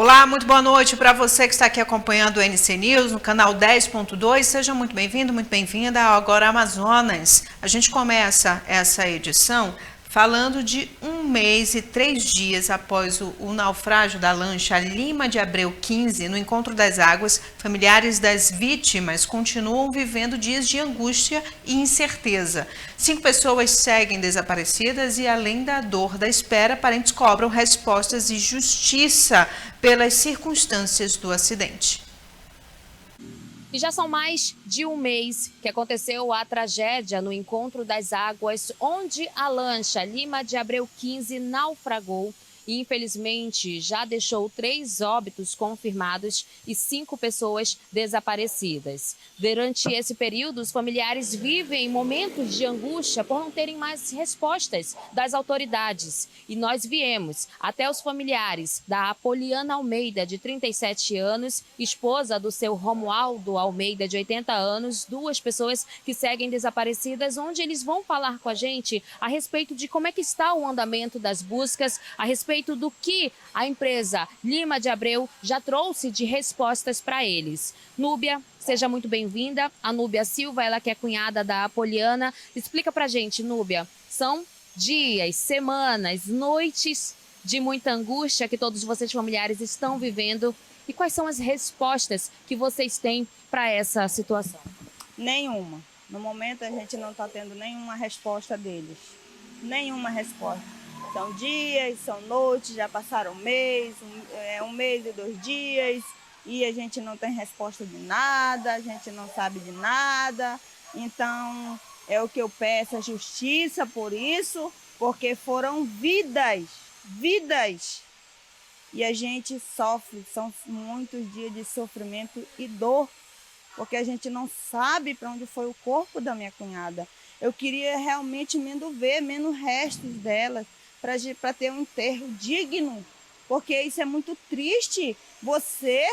Olá, muito boa noite para você que está aqui acompanhando o NC News no canal 10.2. Seja muito bem-vindo, muito bem-vinda ao Agora Amazonas. A gente começa essa edição falando de 1 mês e 3 dias após o naufrágio da lancha Lima de Abreu 15 no Encontro das Águas. Familiares das vítimas continuam vivendo dias de angústia e incerteza. 5 pessoas seguem desaparecidas e, além da dor da espera, parentes cobram respostas e justiça pelas circunstâncias do acidente. E já são mais de 1 mês que aconteceu a tragédia no Encontro das Águas, onde a lancha Lima de Abreu 15 naufragou e, infelizmente, já deixou 3 óbitos confirmados e 5 pessoas desaparecidas. Durante esse período, os familiares vivem momentos de angústia por não terem mais respostas das autoridades. E nós viemos até os familiares da Apoliana Almeida, de 37 anos, esposa do seu Romualdo Almeida, de 80 anos, 2 pessoas que seguem desaparecidas, onde eles vão falar com a gente a respeito de como é que está o andamento das buscas, a respeito do que a empresa Lima de Abreu já trouxe de respostas para eles. Núbia, seja muito bem-vinda. A Núbia Silva, ela que é cunhada da Apoliana. Explica pra gente, Núbia, são dias, semanas, noites de muita angústia que todos vocês familiares estão vivendo. E quais são as respostas que vocês têm para essa situação? Nenhuma. No momento a gente não está tendo nenhuma resposta deles. Nenhuma resposta. São dias, são noites, já passaram um mês e 2 dias, e a gente não tem resposta de nada, a gente não sabe de nada. Então, é o que eu peço, a justiça por isso, porque foram vidas. E a gente sofre, são muitos dias de sofrimento e dor, porque a gente não sabe para onde foi o corpo da minha cunhada. Eu queria realmente ver menos restos dela, para ter um enterro digno, porque isso é muito triste. Você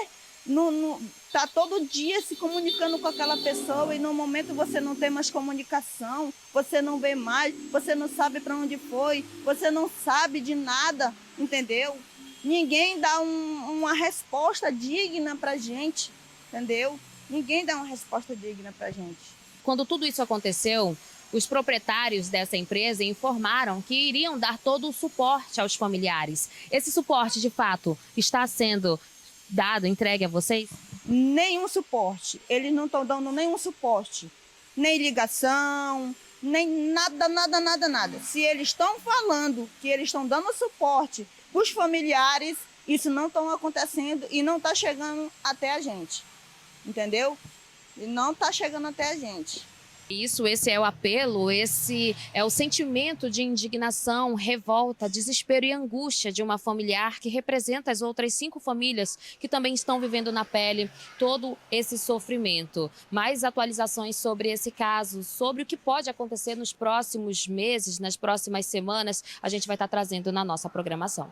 tá todo dia se comunicando com aquela pessoa e no momento você não tem mais comunicação, você não vê mais, você não sabe para onde foi, você não sabe de nada, entendeu? Ninguém dá uma resposta digna para gente, entendeu? Ninguém dá uma resposta digna para gente. Quando tudo isso aconteceu, os proprietários dessa empresa informaram que iriam dar todo o suporte aos familiares. Esse suporte, de fato, está sendo dado, entregue a vocês? Nenhum suporte. Eles não estão dando nenhum suporte. Nem ligação, nem nada. Se eles estão falando que eles estão dando suporte para os familiares, isso não está acontecendo e não está chegando até a gente. Entendeu? E não está chegando até a gente. Esse é o apelo, esse é o sentimento de indignação, revolta, desespero e angústia de uma familiar que representa as outras 5 famílias que também estão vivendo na pele todo esse sofrimento. Mais atualizações sobre esse caso, sobre o que pode acontecer nos próximos meses, nas próximas semanas, a gente vai estar trazendo na nossa programação.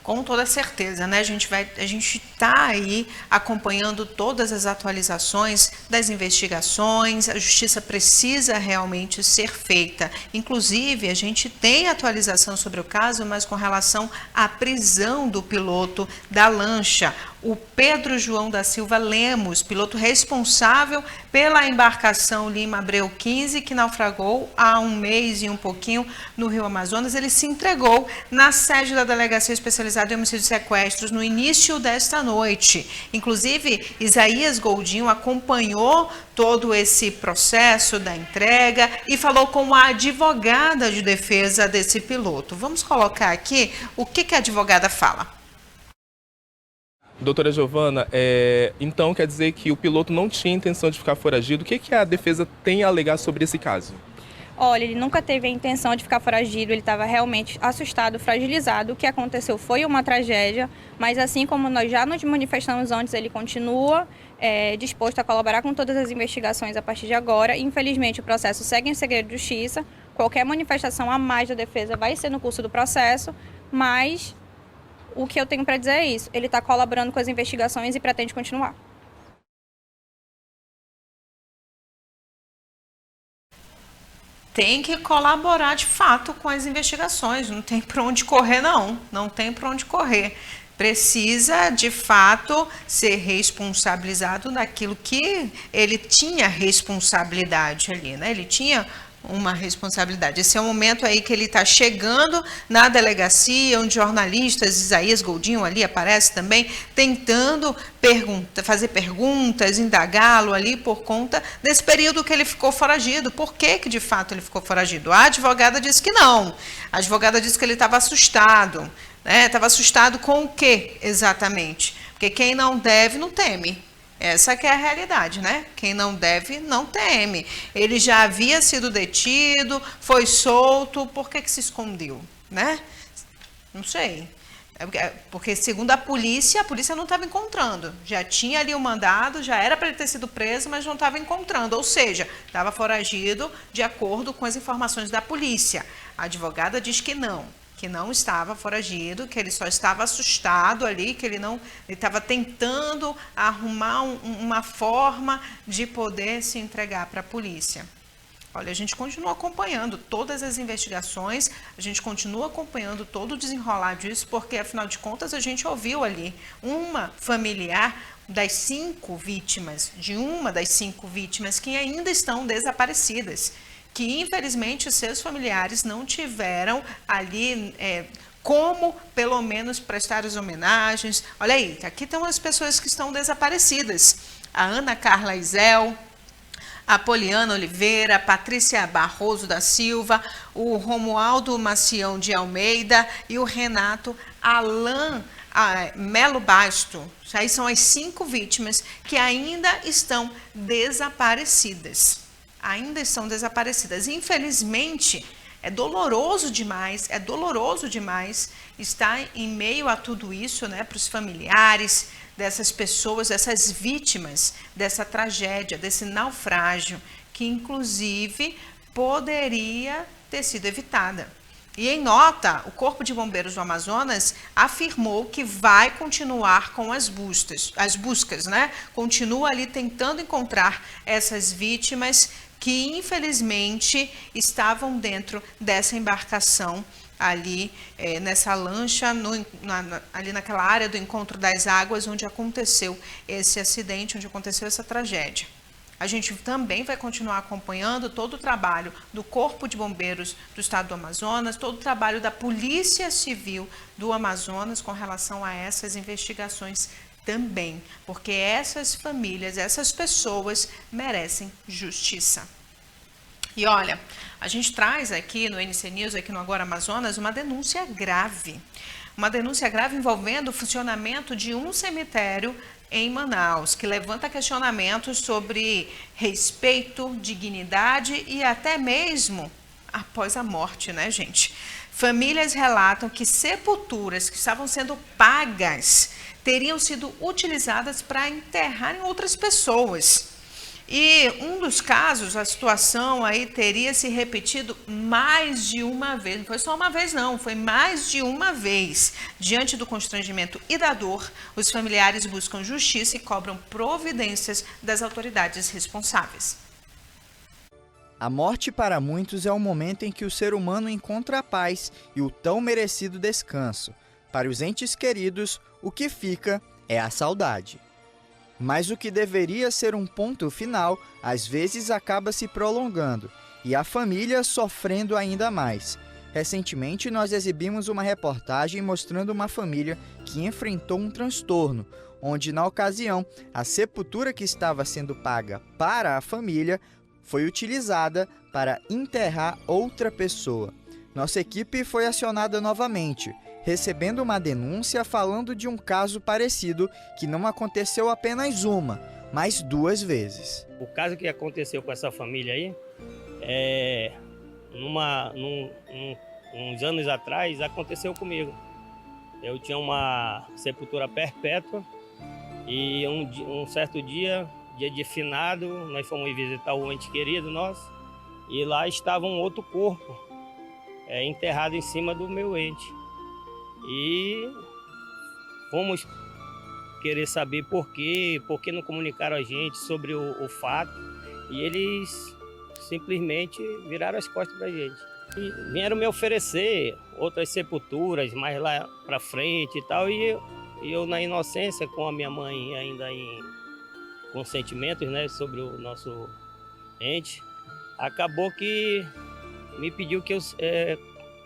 Com toda certeza, né? A gente está aí acompanhando todas as atualizações das investigações. A justiça precisa realmente ser feita. Inclusive, a gente tem atualização sobre o caso, mas com relação à prisão do piloto da lancha, o Pedro João da Silva Lemos, piloto responsável pela embarcação Lima Abreu 15, que naufragou há 1 mês e um pouquinho no Rio Amazonas. Ele se entregou na sede da Delegacia Especializada em Homicídios e Sequestros no início desta noite. Inclusive, Isaías Goldinho acompanhou todo esse processo da entrega e falou com a advogada de defesa desse piloto. Vamos colocar aqui o que a advogada fala. Doutora Giovana, então quer dizer que o piloto não tinha intenção de ficar foragido. O que a defesa tem a alegar sobre esse caso? Olha, ele nunca teve a intenção de ficar foragido, ele estava realmente assustado, fragilizado. O que aconteceu foi uma tragédia, mas assim como nós já nos manifestamos antes, ele continua disposto a colaborar com todas as investigações a partir de agora. Infelizmente, o processo segue em segredo de justiça. Qualquer manifestação a mais da defesa vai ser no curso do processo, mas o que eu tenho para dizer é isso. Ele está colaborando com as investigações e pretende continuar. tem que colaborar de fato com as investigações, não tem para onde correr não tem para onde correr. Precisa de fato ser responsabilizado naquilo que ele tinha responsabilidade ali, né? Ele tinha uma responsabilidade. Esse é o momento aí que ele está chegando na delegacia, onde jornalistas, Isaías Goldinho ali aparece também, tentando fazer perguntas, indagá-lo ali por conta desse período que ele ficou foragido. Por que de fato ele ficou foragido? A advogada disse que não. A advogada disse que ele estava assustado. Estava assustado com o que exatamente? Porque quem não deve, não teme. Essa que é a realidade, né? Quem não deve, não teme. Ele já havia sido detido, foi solto, por que se escondeu, né? Não sei. Porque segundo a polícia não estava encontrando. Já tinha ali o mandado, já era para ele ter sido preso, mas não estava encontrando. Ou seja, estava foragido de acordo com as informações da polícia. A advogada diz que não estava foragido, que ele só estava assustado ali, que ele estava tentando arrumar uma forma de poder se entregar para a polícia. Olha, a gente continua acompanhando todas as investigações, a gente continua acompanhando todo o desenrolar disso, porque afinal de contas a gente ouviu ali uma familiar das 5 vítimas, de uma das 5 vítimas que ainda estão desaparecidas, que infelizmente seus familiares não tiveram ali como pelo menos prestar as homenagens. Olha aí, aqui estão as pessoas que estão desaparecidas. A Ana Carla Isel, a Poliana Oliveira, a Patrícia Barroso da Silva, o Romualdo Macião de Almeida e o Renato Alan Melo Basto. Aí são as 5 vítimas que ainda estão desaparecidas. Infelizmente, é doloroso demais estar em meio a tudo isso, né, para os familiares dessas pessoas, dessas vítimas dessa tragédia, desse naufrágio, que inclusive poderia ter sido evitada. E em nota, o Corpo de Bombeiros do Amazonas afirmou que vai continuar com as buscas, né? Continua ali tentando encontrar essas vítimas que infelizmente estavam dentro dessa embarcação ali, nessa lancha, ali naquela área do encontro das águas, onde aconteceu esse acidente, onde aconteceu essa tragédia. A gente também vai continuar acompanhando todo o trabalho do Corpo de Bombeiros do Estado do Amazonas, todo o trabalho da Polícia Civil do Amazonas com relação a essas investigações também, porque essas famílias, essas pessoas merecem justiça. E olha, a gente traz aqui no NC News, aqui no Agora Amazonas, uma denúncia grave envolvendo o funcionamento de um cemitério em Manaus, que levanta questionamentos sobre respeito, dignidade e até mesmo após a morte, né, gente? Famílias relatam que sepulturas que estavam sendo pagas teriam sido utilizadas para enterrar outras pessoas. E um dos casos, a situação aí teria se repetido mais de uma vez. Não foi só uma vez não, foi mais de uma vez. Diante do constrangimento e da dor, os familiares buscam justiça e cobram providências das autoridades responsáveis. A morte para muitos é o momento em que o ser humano encontra a paz e o tão merecido descanso. Para os entes queridos, o que fica é a saudade. Mas o que deveria ser um ponto final, às vezes acaba se prolongando, e a família sofrendo ainda mais. Recentemente, nós exibimos uma reportagem mostrando uma família que enfrentou um transtorno, onde, na ocasião, a sepultura que estava sendo paga para a família foi utilizada para enterrar outra pessoa. Nossa equipe foi acionada novamente, recebendo uma denúncia falando de um caso parecido que não aconteceu apenas uma, mas 2 vezes. O caso que aconteceu com essa família aí, uns anos atrás, aconteceu comigo. Eu tinha uma sepultura perpétua e um certo dia de finado, nós fomos visitar o ente querido nosso e lá estava um outro corpo enterrado em cima do meu ente. E fomos querer saber por que não comunicaram a gente sobre o fato. E eles simplesmente viraram as costas para a gente. E vieram me oferecer outras sepulturas mais lá para frente e tal, e eu na inocência, com a minha mãe ainda com sentimentos, né, sobre o nosso ente, acabou que me pediu que eu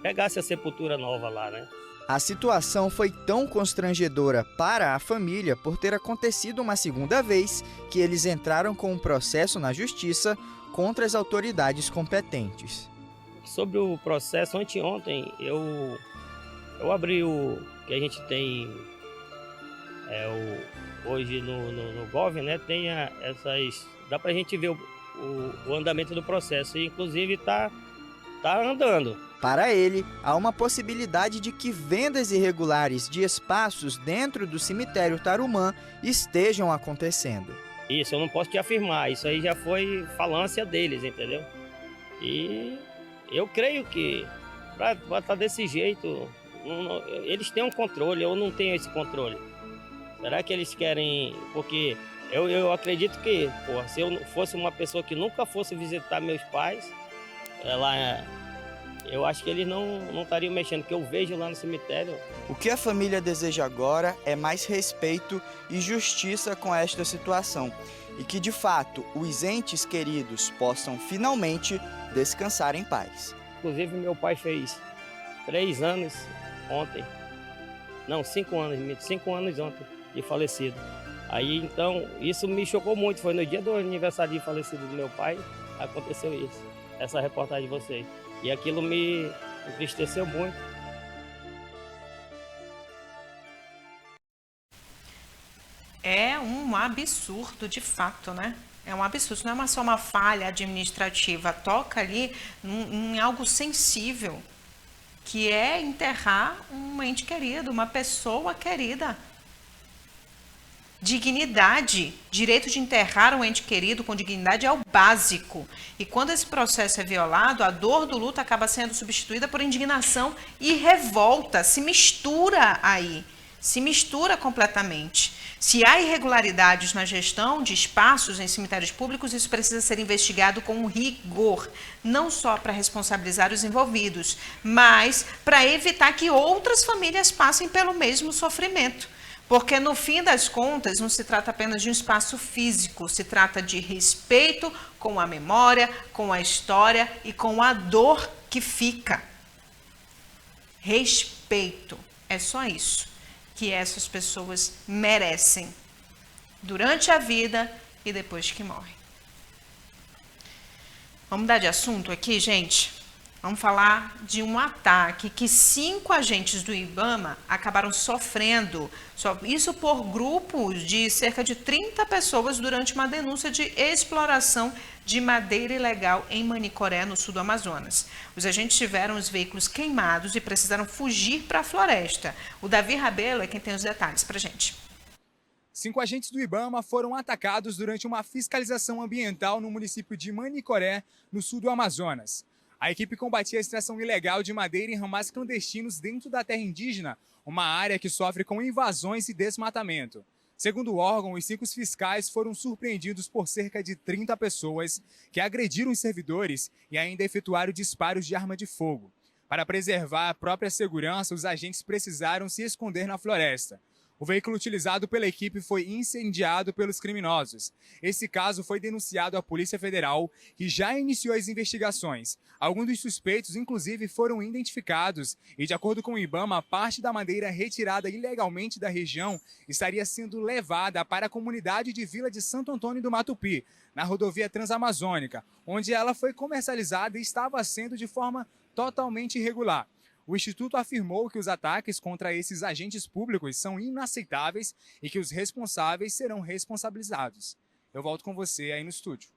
pegasse a sepultura nova lá, né? A situação foi tão constrangedora para a família por ter acontecido uma segunda vez que eles entraram com um processo na justiça contra as autoridades competentes. Sobre o processo, anteontem eu abri o que a gente tem hoje no Gov, né? Tem dá pra gente ver o andamento do processo, e inclusive tá andando. Para ele, há uma possibilidade de que vendas irregulares de espaços dentro do cemitério Tarumã estejam acontecendo. Isso, eu não posso te afirmar, isso aí já foi falância deles, entendeu? E eu creio que para estar desse jeito, eles têm um controle, eu não tenho esse controle. Será que eles querem... Porque eu acredito que, se eu fosse uma pessoa que nunca fosse visitar meus pais, eu acho que eles não estariam mexendo, porque eu vejo lá no cemitério. O que a família deseja agora é mais respeito e justiça com esta situação, e que, de fato, os entes queridos possam finalmente descansar em paz. Inclusive, meu pai fez 3 anos ontem. Não, 5 anos, 5 anos ontem de falecido. Aí, então, isso me chocou muito. Foi no dia do aniversário de falecido do meu pai, aconteceu isso. Essa reportagem de vocês. E aquilo me entristeceu muito. É um absurdo, de fato, né? É um absurdo, não é só uma falha administrativa, toca ali em algo sensível, que é enterrar um ente querido, uma pessoa querida. Dignidade, direito de enterrar um ente querido com dignidade é o básico. E quando esse processo é violado, a dor do luto acaba sendo substituída por indignação e revolta, se mistura aí, se mistura completamente. Se há irregularidades na gestão de espaços em cemitérios públicos, isso precisa ser investigado com rigor, não só para responsabilizar os envolvidos, mas para evitar que outras famílias passem pelo mesmo sofrimento. Porque, no fim das contas, não se trata apenas de um espaço físico, se trata de respeito com a memória, com a história e com a dor que fica. Respeito, é só isso que essas pessoas merecem durante a vida e depois que morrem. Vamos mudar de assunto aqui, gente? Vamos falar de um ataque que 5 agentes do IBAMA acabaram sofrendo, isso por grupos de cerca de 30 pessoas durante uma denúncia de exploração de madeira ilegal em Manicoré, no sul do Amazonas. Os agentes tiveram os veículos queimados e precisaram fugir para a floresta. O Davi Rabelo é quem tem os detalhes para a gente. 5 agentes do IBAMA foram atacados durante uma fiscalização ambiental no município de Manicoré, no sul do Amazonas. A equipe combatia a extração ilegal de madeira em ramais clandestinos dentro da terra indígena, uma área que sofre com invasões e desmatamento. Segundo o órgão, os 5 fiscais foram surpreendidos por cerca de 30 pessoas que agrediram os servidores e ainda efetuaram disparos de arma de fogo. Para preservar a própria segurança, os agentes precisaram se esconder na floresta. O veículo utilizado pela equipe foi incendiado pelos criminosos. Esse caso foi denunciado à Polícia Federal, que já iniciou as investigações. Alguns dos suspeitos, inclusive, foram identificados e, de acordo com o IBAMA, parte da madeira retirada ilegalmente da região estaria sendo levada para a comunidade de Vila de Santo Antônio do Matupi, na rodovia Transamazônica, onde ela foi comercializada e estava sendo de forma totalmente irregular. O Instituto afirmou que os ataques contra esses agentes públicos são inaceitáveis e que os responsáveis serão responsabilizados. Eu volto com você aí no estúdio.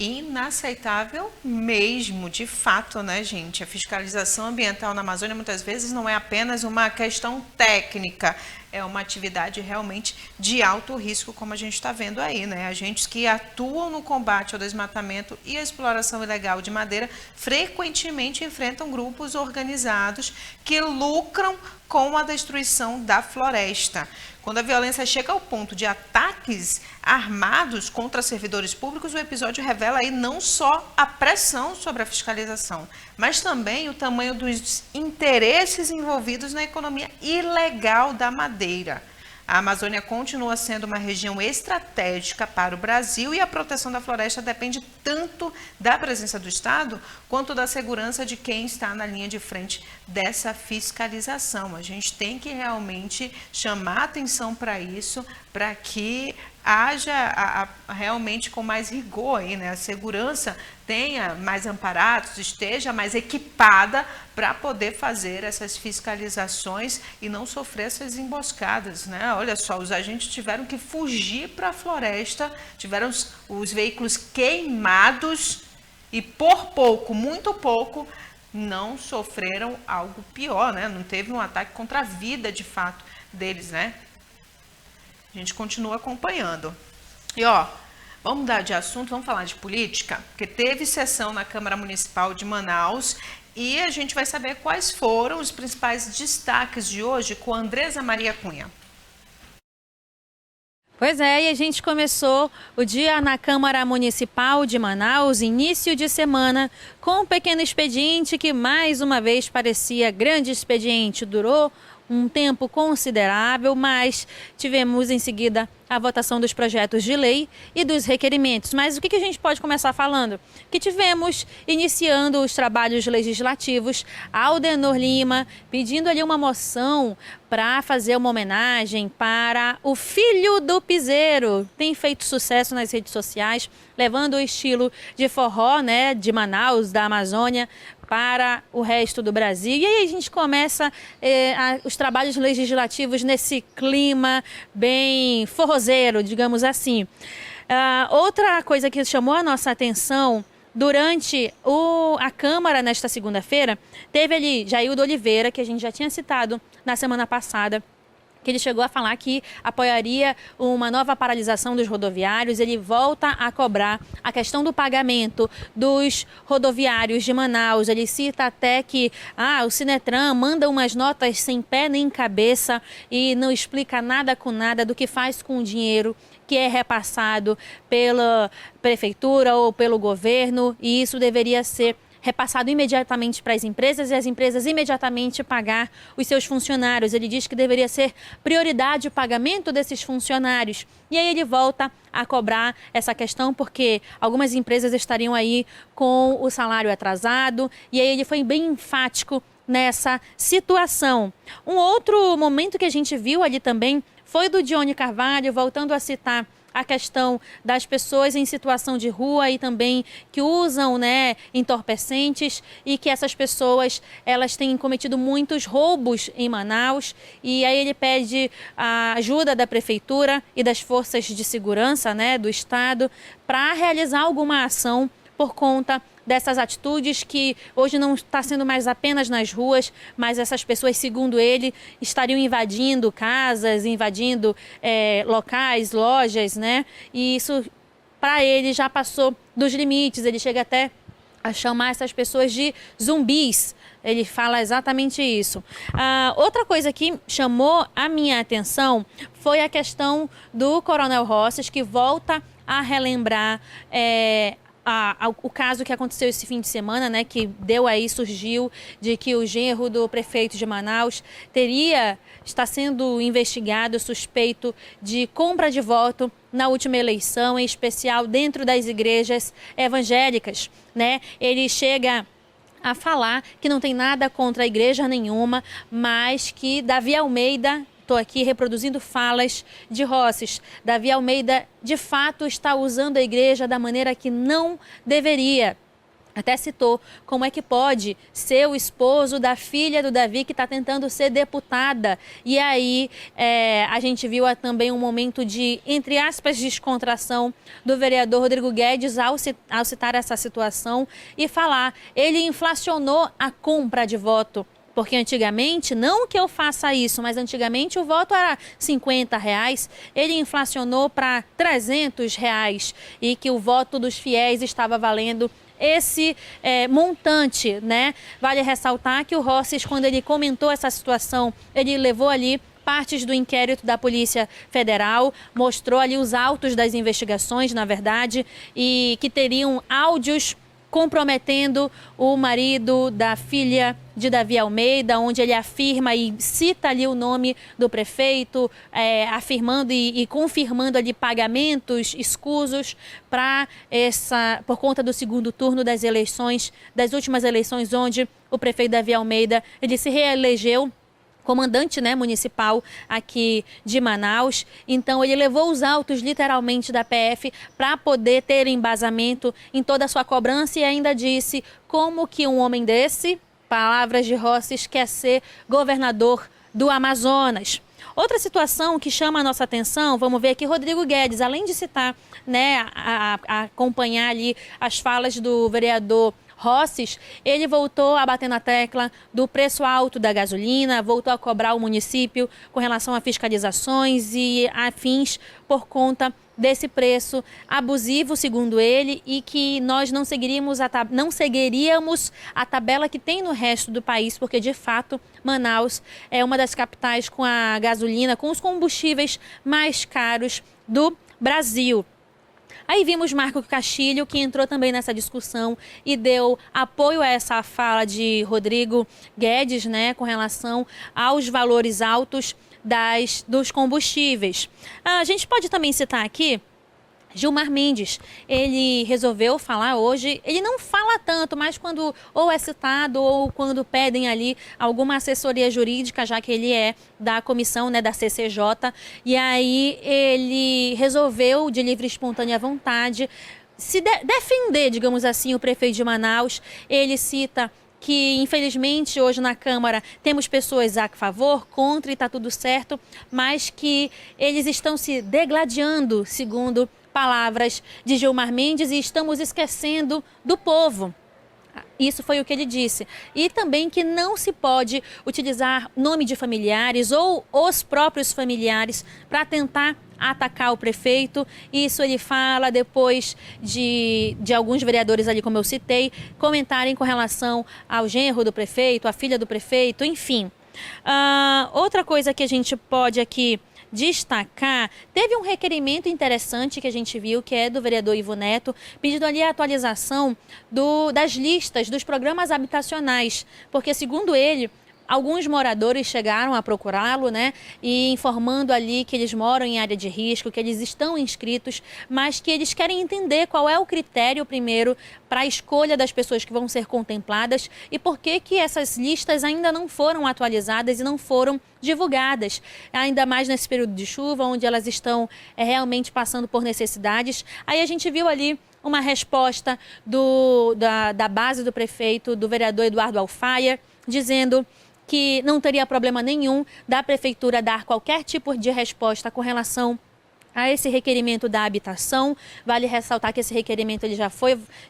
Inaceitável mesmo, de fato, né, gente? A fiscalização ambiental na Amazônia muitas vezes não é apenas uma questão técnica, é uma atividade realmente de alto risco, como a gente está vendo aí, né? Agentes que atuam no combate ao desmatamento e à exploração ilegal de madeira frequentemente enfrentam grupos organizados que lucram com a destruição da floresta. Quando a violência chega ao ponto de ataques armados contra servidores públicos, o episódio revela aí não só a pressão sobre a fiscalização, mas também o tamanho dos interesses envolvidos na economia ilegal da madeira. A Amazônia continua sendo uma região estratégica para o Brasil e a proteção da floresta depende tanto da presença do Estado quanto da segurança de quem está na linha de frente dessa fiscalização. A gente tem que realmente chamar atenção para isso, para que haja realmente com mais rigor aí, né? A segurança tenha mais amparados, esteja mais equipada para poder fazer essas fiscalizações e não sofrer essas emboscadas, né? Olha só, os agentes tiveram que fugir para a floresta, tiveram os veículos queimados e por pouco, muito pouco, não sofreram algo pior, né? Não teve um ataque contra a vida de fato deles, né? A gente continua acompanhando. E vamos mudar de assunto, vamos falar de política, porque teve sessão na Câmara Municipal de Manaus e a gente vai saber quais foram os principais destaques de hoje com a Andresa Maria Cunha. Pois é, e a gente começou o dia na Câmara Municipal de Manaus, início de semana, com um pequeno expediente que mais uma vez parecia grande expediente, durou um tempo considerável, mas tivemos em seguida a votação dos projetos de lei e dos requerimentos. Mas o que a gente pode começar falando? Que tivemos iniciando os trabalhos legislativos, Aldenor Lima pedindo ali uma moção para fazer uma homenagem para o filho do piseiro. Tem feito sucesso nas redes sociais, levando o estilo de forró, né, de Manaus, da Amazônia, para o resto do Brasil. E aí a gente começa os trabalhos legislativos nesse clima bem forrozeiro, digamos assim. Outra coisa que chamou a nossa atenção durante a Câmara nesta segunda-feira, teve ali Jaildo Oliveira, que a gente já tinha citado na semana passada, que ele chegou a falar que apoiaria uma nova paralisação dos rodoviários. Ele volta a cobrar a questão do pagamento dos rodoviários de Manaus. Ele cita até que o Sinetran manda umas notas sem pé nem cabeça e não explica nada com nada do que faz com o dinheiro que é repassado pela prefeitura ou pelo governo, e isso deveria ser repassado imediatamente para as empresas e as empresas imediatamente pagar os seus funcionários. Ele diz que deveria ser prioridade o pagamento desses funcionários. E aí ele volta a cobrar essa questão porque algumas empresas estariam aí com o salário atrasado, e aí ele foi bem enfático nessa situação. Um outro momento que a gente viu ali também foi do Dione Carvalho, voltando a citar a questão das pessoas em situação de rua e também que usam, né, entorpecentes, e que essas pessoas elas têm cometido muitos roubos em Manaus, e aí ele pede a ajuda da prefeitura e das forças de segurança, né, do estado para realizar alguma ação por conta dessas atitudes que hoje não está sendo mais apenas nas ruas, mas essas pessoas, segundo ele, estariam invadindo casas, invadindo locais, lojas, né? E isso, para ele, já passou dos limites. Ele chega até a chamar essas pessoas de zumbis. Ele fala exatamente isso. Outra coisa que chamou a minha atenção foi a questão do Coronel Rosses, que volta a relembrar o caso que aconteceu esse fim de semana, né, que surgiu de que o genro do prefeito de Manaus está sendo investigado, suspeito de compra de voto na última eleição, em especial dentro das igrejas evangélicas, né? Ele chega a falar que não tem nada contra a igreja nenhuma, mas que Davi Almeida, estou aqui reproduzindo falas de Rosses, Davi Almeida de fato está usando a igreja da maneira que não deveria. Até citou como é que pode ser o esposo da filha do Davi que está tentando ser deputada. E aí a gente viu também um momento de, entre aspas, descontração do vereador Rodrigo Guedes ao citar essa situação e falar, ele inflacionou a compra de voto Porque antigamente, não que eu faça isso, mas antigamente o voto era R$50, ele inflacionou para R$300 e que o voto dos fiéis estava valendo esse montante, né? Vale ressaltar que o Rosses, quando ele comentou essa situação, ele levou ali partes do inquérito da Polícia Federal, mostrou ali os autos das investigações, na verdade, e que teriam áudios comprometendo o marido da filha de Davi Almeida, onde ele afirma e cita ali o nome do prefeito, afirmando e confirmando ali pagamentos escusos por conta do segundo turno das eleições, das últimas eleições, onde o prefeito Davi Almeida ele se reelegeu comandante, né, municipal aqui de Manaus. Então ele levou os autos literalmente da PF para poder ter embasamento em toda a sua cobrança e ainda disse como que um homem desse, palavras de Rosses, quer ser governador do Amazonas. Outra situação que chama a nossa atenção, vamos ver aqui, Rodrigo Guedes, além de citar, né, a acompanhar ali as falas do vereador Rosses, ele voltou a bater na tecla do preço alto da gasolina, voltou a cobrar o município com relação a fiscalizações e afins por conta desse preço abusivo, segundo ele, e que nós não seguiríamos a tabela que tem no resto do país, porque de fato Manaus é uma das capitais com a gasolina, com os combustíveis mais caros do Brasil. Aí vimos Marco Castilho, que entrou também nessa discussão e deu apoio a essa fala de Rodrigo Guedes, né, com relação aos valores altos dos combustíveis. A gente pode também citar aqui Gilmar Mendes. Ele resolveu falar hoje, ele não fala tanto, mas quando ou é citado ou quando pedem ali alguma assessoria jurídica, já que ele é da comissão, né, da CCJ, e aí ele resolveu, de livre e espontânea vontade, defender, digamos assim, o prefeito de Manaus. Ele cita que, infelizmente, hoje na Câmara temos pessoas a favor, contra e está tudo certo, mas que eles estão se degladiando, segundo palavras de Gilmar Mendes, e estamos esquecendo do povo. Isso foi o que ele disse. E também que não se pode utilizar nome de familiares ou os próprios familiares para tentar atacar o prefeito. Isso ele fala depois de alguns vereadores ali, como eu citei, comentarem com relação ao genro do prefeito, à filha do prefeito, enfim. Outra coisa que a gente pode aqui destacar, teve um requerimento interessante que a gente viu, que é do vereador Ivo Neto, pedindo ali a atualização das listas dos programas habitacionais, porque segundo ele, alguns moradores chegaram a procurá-lo, né, e informando ali que eles moram em área de risco, que eles estão inscritos, mas que eles querem entender qual é o critério primeiro para a escolha das pessoas que vão ser contempladas e por que essas listas ainda não foram atualizadas e não foram divulgadas, ainda mais nesse período de chuva, onde elas estão realmente passando por necessidades. Aí a gente viu ali uma resposta da base do prefeito, do vereador Eduardo Alfaia, dizendo que não teria problema nenhum da prefeitura dar qualquer tipo de resposta com relação a esse requerimento da habitação. Vale ressaltar que esse requerimento ele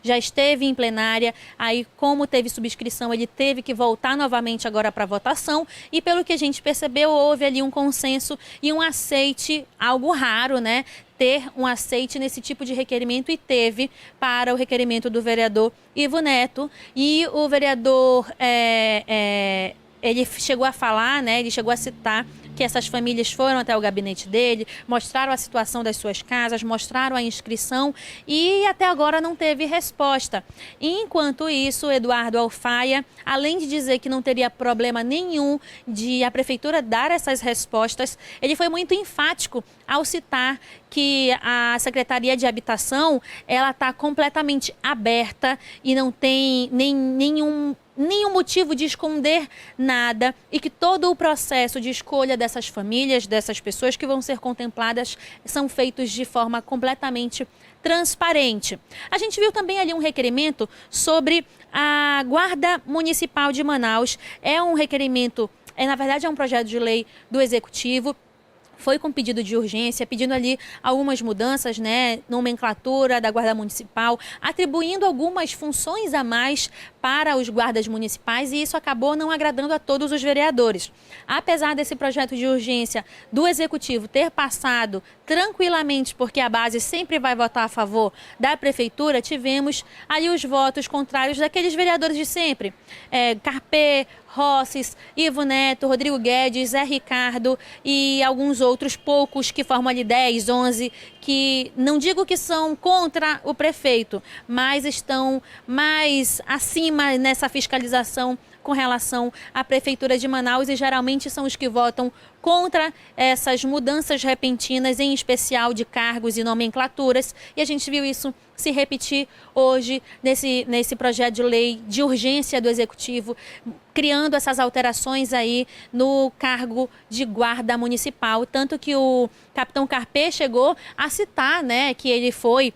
já esteve em plenária, aí como teve subscrição, ele teve que voltar novamente agora para votação, e pelo que a gente percebeu, houve ali um consenso e um aceite, algo raro, né? Ter um aceite nesse tipo de requerimento, e teve para o requerimento do vereador Ivo Neto. E o vereador ele chegou a falar, né, ele chegou a citar que essas famílias foram até o gabinete dele, mostraram a situação das suas casas, mostraram a inscrição e até agora não teve resposta. Enquanto isso, Eduardo Alfaia, além de dizer que não teria problema nenhum de a prefeitura dar essas respostas, ele foi muito enfático ao citar que a Secretaria de Habitação ela está completamente aberta e não tem nenhum motivo de esconder nada, e que todo o processo de escolha dessas famílias, dessas pessoas que vão ser contempladas, são feitos de forma completamente transparente. A gente viu também ali um requerimento sobre a Guarda Municipal de Manaus. É um requerimento, na verdade é um projeto de lei do Executivo. foi com pedido de urgência, pedindo ali algumas mudanças, né, nomenclatura da Guarda Municipal, atribuindo algumas funções a mais para os guardas municipais, e isso acabou não agradando a todos os vereadores. Apesar desse projeto de urgência do Executivo ter passado tranquilamente, porque a base sempre vai votar a favor da Prefeitura, tivemos ali os votos contrários daqueles vereadores de sempre, Carpê, Rosses, Ivo Neto, Rodrigo Guedes, Zé Ricardo e alguns outros poucos que formam ali 10, 11, que não digo que são contra o prefeito, mas estão mais acima nessa fiscalização com relação à Prefeitura de Manaus, e geralmente são os que votam contra essas mudanças repentinas, em especial de cargos e nomenclaturas, e a gente viu isso se repetir hoje nesse projeto de lei de urgência do Executivo, criando essas alterações aí no cargo de guarda municipal, tanto que o capitão Carpê chegou a citar, né, que ele foi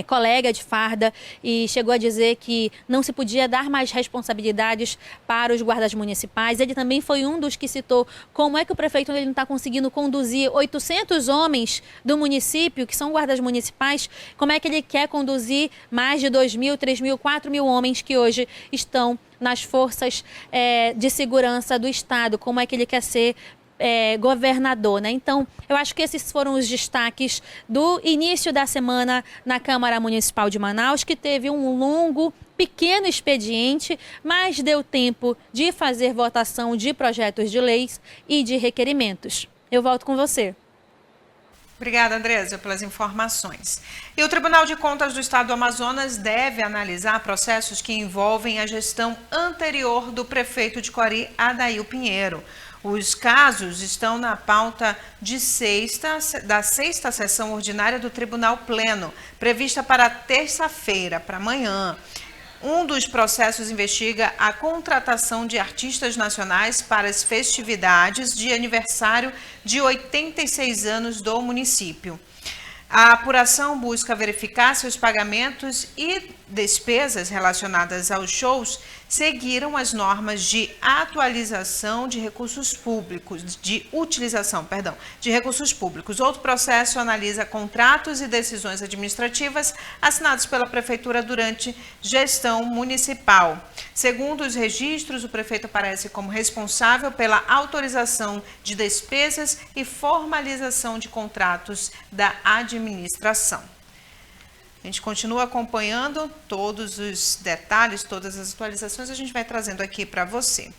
colega de farda e chegou a dizer que não se podia dar mais responsabilidades para os guardas municipais. Ele também foi um dos que citou como é que o prefeito não está conseguindo conduzir 800 homens do município, que são guardas municipais, como é que ele quer conduzir mais de 2.000, 3.000, 4.000 homens que hoje estão nas forças de segurança do Estado, como é que ele quer ser governador, né? Então, eu acho que esses foram os destaques do início da semana na Câmara Municipal de Manaus, que teve um longo, pequeno expediente, mas deu tempo de fazer votação de projetos de leis e de requerimentos. Eu volto com você. Obrigada, Andresa, pelas informações. E o Tribunal de Contas do Estado do Amazonas deve analisar processos que envolvem a gestão anterior do prefeito de Cori, Adail Pinheiro. Os casos estão na pauta da sexta sessão ordinária do Tribunal Pleno, prevista para terça-feira, para amanhã. Um dos processos investiga a contratação de artistas nacionais para as festividades de aniversário de 86 anos do município. A apuração busca verificar se os pagamentos e despesas relacionadas aos shows seguiram as normas de atualização de recursos públicos, de utilização, de recursos públicos. Outro processo analisa contratos e decisões administrativas assinados pela Prefeitura durante gestão municipal. Segundo os registros, o prefeito aparece como responsável pela autorização de despesas e formalização de contratos da administração. A gente continua acompanhando todos os detalhes, todas as atualizações, a gente vai trazendo aqui para você.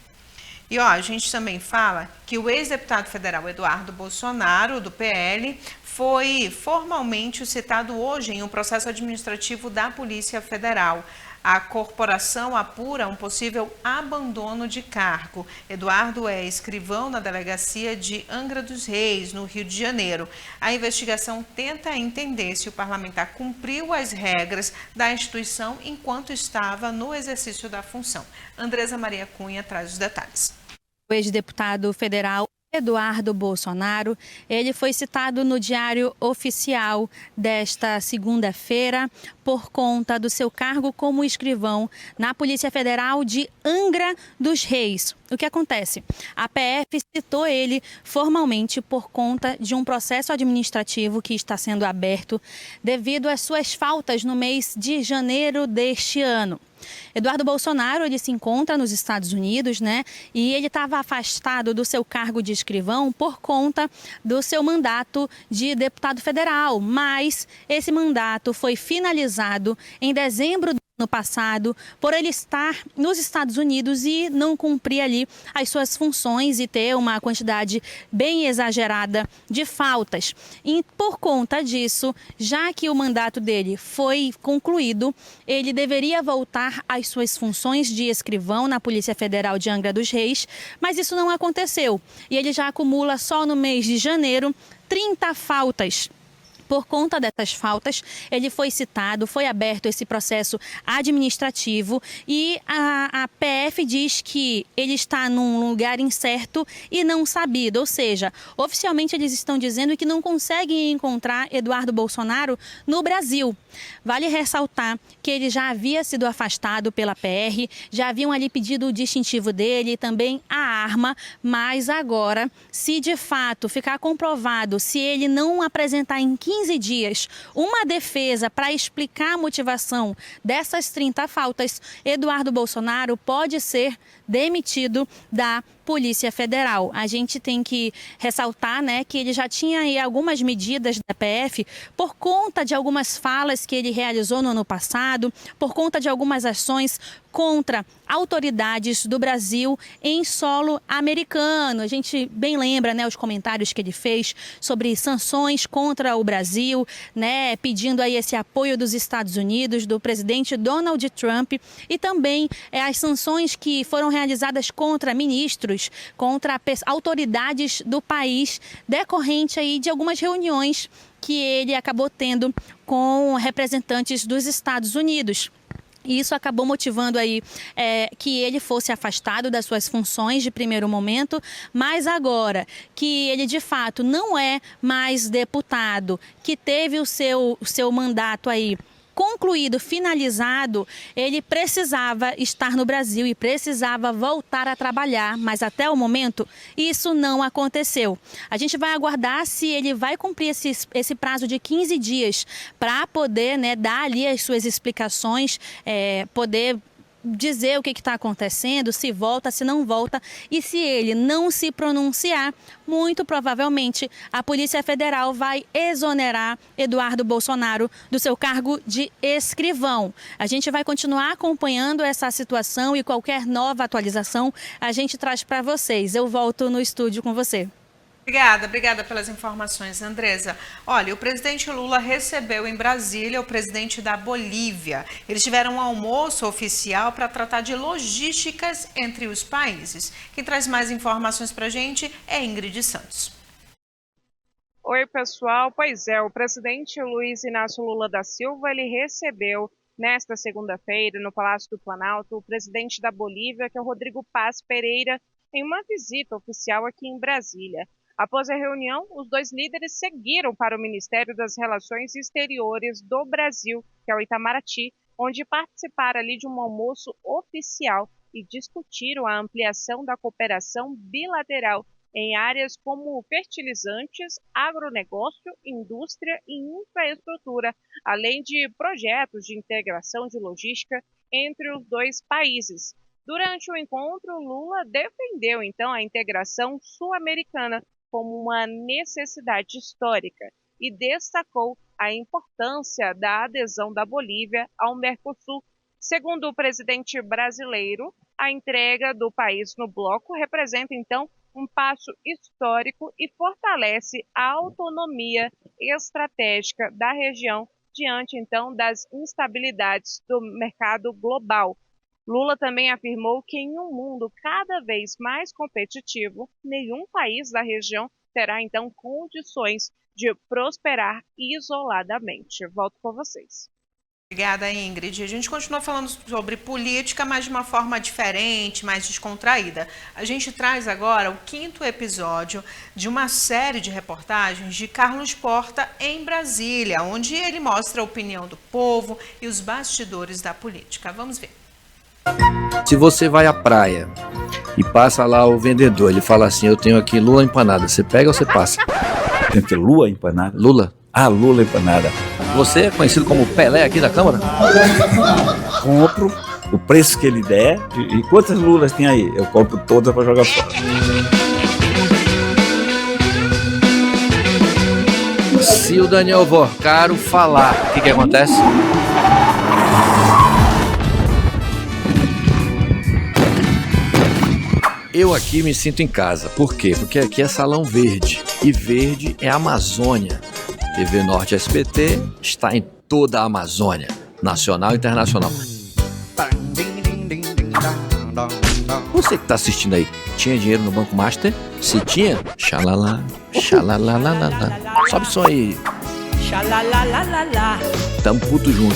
E a gente também fala que o ex-deputado federal Eduardo Bolsonaro, do PL, foi formalmente citado hoje em um processo administrativo da Polícia Federal. A corporação apura um possível abandono de cargo. Eduardo é escrivão na delegacia de Angra dos Reis, no Rio de Janeiro. A investigação tenta entender se o parlamentar cumpriu as regras da instituição enquanto estava no exercício da função. Andresa Maria Cunha traz os detalhes. O ex-deputado federal Eduardo Bolsonaro, ele foi citado no Diário Oficial desta segunda-feira por conta do seu cargo como escrivão na Polícia Federal de Angra dos Reis. O que acontece? A PF citou ele formalmente por conta de um processo administrativo que está sendo aberto devido às suas faltas no mês de janeiro deste ano. Eduardo Bolsonaro, ele se encontra nos Estados Unidos, né? E ele estava afastado do seu cargo de escrivão por conta do seu mandato de deputado federal. Mas esse mandato foi finalizado em dezembro do ano passado por ele estar nos Estados Unidos e não cumprir ali as suas funções e ter uma quantidade bem exagerada de faltas. E por conta disso, já que o mandato dele foi concluído, ele deveria voltar às suas funções de escrivão na Polícia Federal de Angra dos Reis, mas isso não aconteceu. E ele já acumula só no mês de janeiro 30 faltas Por conta dessas faltas, ele foi citado, foi aberto esse processo administrativo e a PF diz que ele está num lugar incerto e não sabido, ou seja, oficialmente eles estão dizendo que não conseguem encontrar Eduardo Bolsonaro no Brasil. Vale ressaltar que ele já havia sido afastado pela PR, já haviam ali pedido o distintivo dele e também a arma, mas agora, se de fato ficar comprovado, se ele não apresentar em 15 dias uma defesa para explicar a motivação dessas 30 faltas, Eduardo Bolsonaro pode ser demitido da Polícia Federal. A gente tem que ressaltar, né, que ele já tinha aí algumas medidas da PF por conta de algumas falas que ele realizou no ano passado, por conta de algumas ações contra autoridades do Brasil em solo americano. A gente bem lembra, né, os comentários que ele fez sobre sanções contra o Brasil, né, pedindo aí esse apoio dos Estados Unidos, do presidente Donald Trump, e também as sanções que foram realizadas contra ministros, contra autoridades do país, decorrente aí de algumas reuniões que ele acabou tendo com representantes dos Estados Unidos. E isso acabou motivando aí que ele fosse afastado das suas funções de primeiro momento, mas agora que ele de fato não é mais deputado, que teve o seu mandato aí concluído, finalizado, ele precisava estar no Brasil e precisava voltar a trabalhar, mas até o momento isso não aconteceu. A gente vai aguardar se ele vai cumprir esse prazo de 15 dias para poder, né, dar ali as suas explicações, poder dizer o que está acontecendo, se volta, se não volta, e se ele não se pronunciar, muito provavelmente a Polícia Federal vai exonerar Eduardo Bolsonaro do seu cargo de escrivão. A gente vai continuar acompanhando essa situação e qualquer nova atualização a gente traz para vocês. Eu volto no estúdio com você. Obrigada pelas informações, Andresa. Olha, o presidente Lula recebeu em Brasília o presidente da Bolívia. Eles tiveram um almoço oficial para tratar de logísticas entre os países. Quem traz mais informações para a gente é Ingrid Santos. Oi, pessoal. Pois é, o presidente Luiz Inácio Lula da Silva, ele recebeu nesta segunda-feira, no Palácio do Planalto, o presidente da Bolívia, que é o Rodrigo Paz Pereira, em uma visita oficial aqui em Brasília. Após a reunião, os dois líderes seguiram para o Ministério das Relações Exteriores do Brasil, que é o Itamaraty, onde participaram ali de um almoço oficial e discutiram a ampliação da cooperação bilateral em áreas como fertilizantes, agronegócio, indústria e infraestrutura, além de projetos de integração de logística entre os dois países. Durante o encontro, Lula defendeu, então, a integração sul-americana como uma necessidade histórica e destacou a importância da adesão da Bolívia ao Mercosul. Segundo o presidente brasileiro, a entrega do país no bloco representa, então, um passo histórico e fortalece a autonomia estratégica da região diante, então, das instabilidades do mercado global. Lula também afirmou que em um mundo cada vez mais competitivo, nenhum país da região terá, então, condições de prosperar isoladamente. Volto com vocês. Obrigada, Ingrid. A gente continua falando sobre política, mas de uma forma diferente, mais descontraída. A gente traz agora o 5º episódio de uma série de reportagens de Carlos Porta em Brasília, onde ele mostra a opinião do povo e os bastidores da política. Vamos ver. Se você vai à praia e passa lá o vendedor, ele fala assim, eu tenho aqui lula empanada, você pega ou você passa? Tem que lua empanada? Lula. Ah, lula empanada. Você é conhecido como Pelé aqui da Câmara? Compro o preço que ele der. E quantas lulas tem aí? Eu compro todas para jogar fora. Se o Daniel Vorcaro falar, o que acontece? Eu aqui me sinto em casa. Por quê? Porque aqui é Salão Verde. E verde é Amazônia. TV Norte SBT está em toda a Amazônia, nacional e internacional. Você que está assistindo aí, tinha dinheiro no Banco Master? Se tinha, xalala, xalalalala. Sobe o som aí. xalalalala. Tamo puto junto.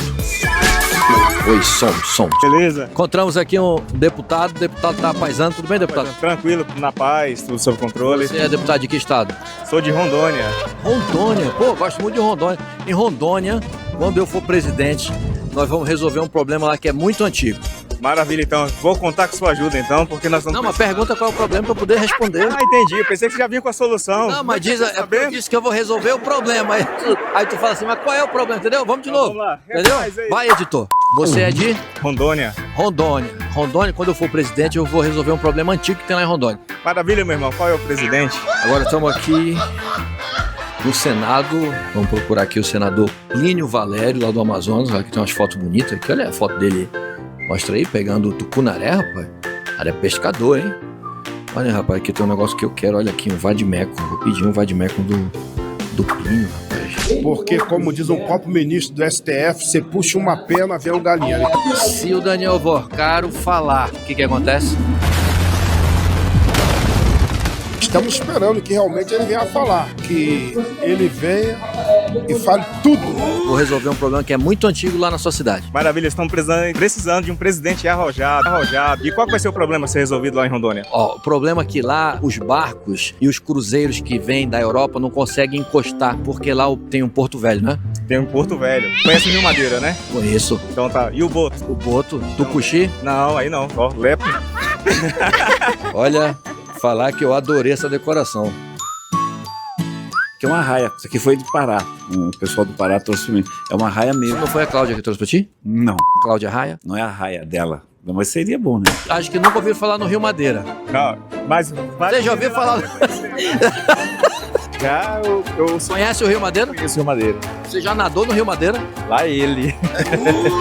Oi, som. Beleza? Encontramos aqui um deputado. O deputado tá paisando. Tudo bem, deputado? Tranquilo, na paz, tudo sob controle. Você é deputado de que estado? Sou de Rondônia. Rondônia? Pô, gosto muito de Rondônia. Em Rondônia, quando eu for presidente, nós vamos resolver um problema lá que é muito antigo. Maravilha, então. Vou contar com sua ajuda, então, porque nós vamos... Não, mas pergunta qual é o problema para eu poder responder. Ah, entendi. Eu pensei que você já vinha com a solução. Não, mas eu disse que eu vou resolver o problema. Aí tu fala assim, mas qual é o problema, entendeu? Vamos de novo. Vamos lá. Entendeu? Vai, editor. Você é de? Rondônia. Rondônia, quando eu for presidente, eu vou resolver um problema antigo que tem lá em Rondônia. Maravilha, meu irmão. Qual é o presidente? Agora estamos aqui no Senado. Vamos procurar aqui o senador Plínio Valério, lá do Amazonas. Aqui tem umas fotos bonitas. Aqui, olha a foto dele. Mostra aí, pegando o tucunaré, rapaz. O cara é pescador, hein? Olha, rapaz, aqui tem um negócio que eu quero. Olha aqui, um vadimeco. Vou pedir um vadimeco do Plínio, rapaz. Porque, como diz um próprio ministro do STF, você puxa uma pena, vem um galinheiro. Se o Daniel Vorcaro falar, o que acontece? Estamos esperando que realmente ele venha falar. Que ele venha e fale tudo. Vou resolver um problema que é muito antigo lá na sua cidade. Maravilha, estamos precisando de um presidente arrojado. E qual vai ser o problema a ser resolvido lá em Rondônia? Ó, o problema é que lá os barcos e os cruzeiros que vêm da Europa não conseguem encostar, porque lá tem um Porto Velho, né? Tem um Porto Velho. Conhece o Rio Madeira, né? Conheço. Então tá. E o Boto? O Boto? Tucuxi? Não, aí não. Ó, Lepo. Olha, falar que eu adorei essa decoração. Que é uma raia. Isso aqui foi de Pará. O pessoal do Pará trouxe pra mim. É uma raia mesmo. Não foi a Cláudia que trouxe pra ti? Não. Cláudia Raia? Não é a raia dela. Mas seria bom, né? Acho que nunca ouviu falar no Rio Madeira. Não, mas... Você já ouviu falar... Já, eu Conhece o Rio Madeira? Conheço o Rio Madeira. Você já nadou no Rio Madeira? Lá ele.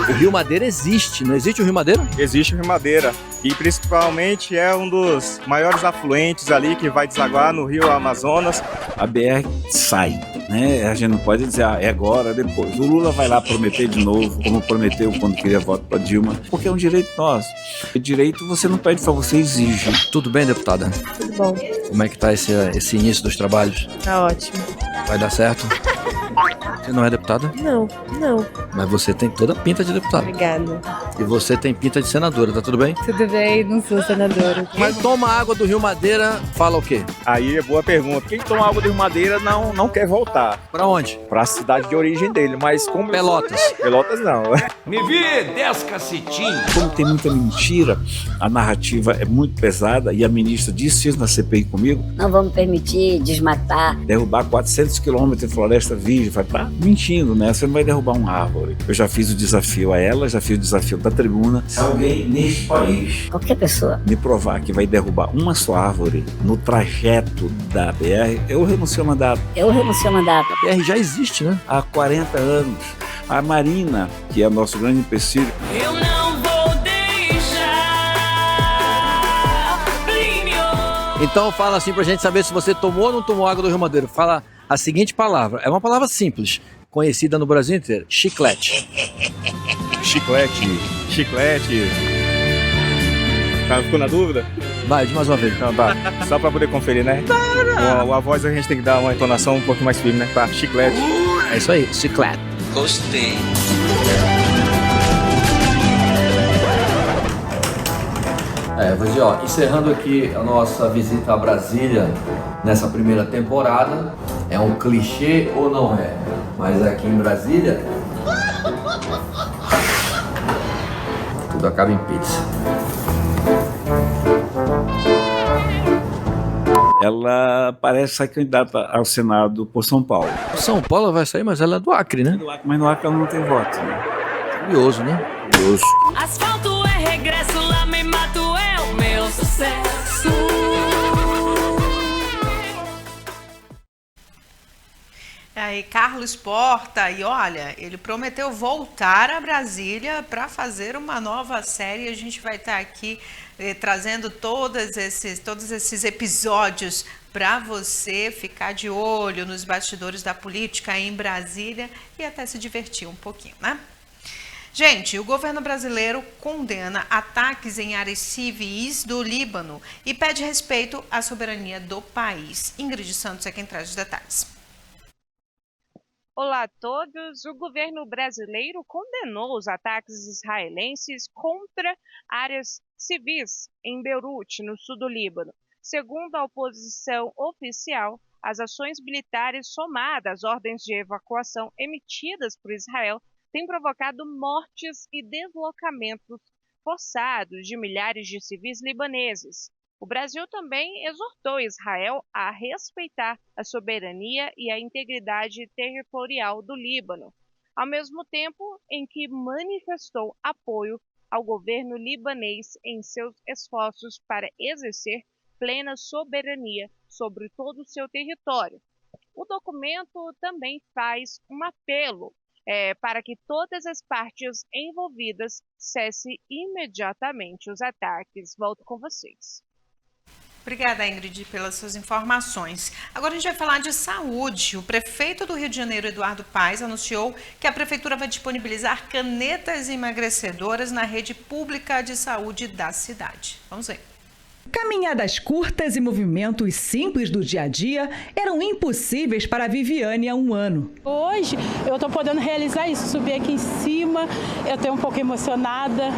O Rio Madeira existe, não existe o Rio Madeira? Existe o Rio Madeira. E principalmente é um dos maiores afluentes ali que vai desaguar no Rio Amazonas. A BR sai, né? A gente não pode dizer, é agora, depois. O Lula vai lá prometer de novo, como prometeu quando queria voto para Dilma, porque é um direito nosso. O direito você não pede, você exige. Tudo bem, deputada? Tudo bom. Como é que tá esse início dos trabalhos? Tá ótimo. Vai dar certo? Você não é deputada? Não. Mas você tem toda a pinta de deputada. Obrigada. E você tem pinta de senadora, tá tudo bem? Tudo bem, não sou senadora. Mas toma água do Rio Madeira, fala o quê? Aí é boa pergunta. Quem toma água do Rio Madeira não quer voltar. Pra onde? Pra cidade de origem dele, mas como... Pelotas. Pelotas não. Me vi 10 cacetinhos. Como tem muita mentira, a narrativa é muito pesada e a ministra disse isso na CPI comigo. Não vamos permitir desmatar. Derrubar 400 quilômetros de floresta virgem. Falei, tá mentindo, né? Você não vai derrubar uma árvore. Eu já fiz o desafio a ela, já fiz o desafio da tribuna. Se alguém neste país, qualquer pessoa, me provar que vai derrubar uma só árvore no trajeto da BR, eu renuncio ao mandato. A BR já existe, né? Há 40 anos. A Marina, que é o nosso grande empecilho. Eu não vou deixar. Então fala assim pra gente saber se você tomou ou não tomou água do Rio Madeira. Fala a seguinte palavra. É uma palavra simples, conhecida no Brasil inteiro. Chiclete. Chiclete. Tá, ficou na dúvida? Vai, de mais uma vez. Então tá. Só pra poder conferir, né? A voz a gente tem que dar uma entonação um pouco mais firme, né? Tá, chiclete. É isso aí, chiclete. Gostei. Vou dizer, ó, encerrando aqui a nossa visita a Brasília nessa primeira temporada. É um clichê ou não é? Mas aqui em Brasília, tudo acaba em pizza. Ela parece ser candidata ao Senado por São Paulo. São Paulo vai sair, mas ela é do Acre, né? Mas no Acre ela não tem voto, né? Curioso, né? Curioso. Asfalto é regresso, lá me mato é o meu sucesso. Aí, Carlos Porta, e olha, ele prometeu voltar a Brasília para fazer uma nova série. A gente vai estar aqui trazendo todos esses episódios para você ficar de olho nos bastidores da política em Brasília e até se divertir um pouquinho, né? Gente, o governo brasileiro condena ataques em áreas civis do Líbano e pede respeito à soberania do país. Ingrid Santos é quem traz os detalhes. Olá a todos. O governo brasileiro condenou os ataques israelenses contra áreas civis em Beirute, no sul do Líbano. Segundo a oposição oficial, as ações militares somadas às ordens de evacuação emitidas por Israel têm provocado mortes e deslocamentos forçados de milhares de civis libaneses. O Brasil também exortou Israel a respeitar a soberania e a integridade territorial do Líbano, ao mesmo tempo em que manifestou apoio ao governo libanês em seus esforços para exercer plena soberania sobre todo o seu território. O documento também faz um apelo para que todas as partes envolvidas cessem imediatamente os ataques. Volto com vocês. Obrigada, Ingrid, pelas suas informações. Agora a gente vai falar de saúde. O prefeito do Rio de Janeiro, Eduardo Paes, anunciou que a prefeitura vai disponibilizar canetas emagrecedoras na rede pública de saúde da cidade. Vamos ver. Caminhadas curtas e movimentos simples do dia a dia eram impossíveis para a Viviane há um ano. Hoje eu estou podendo realizar isso, subir aqui em cima, eu estou um pouco emocionada,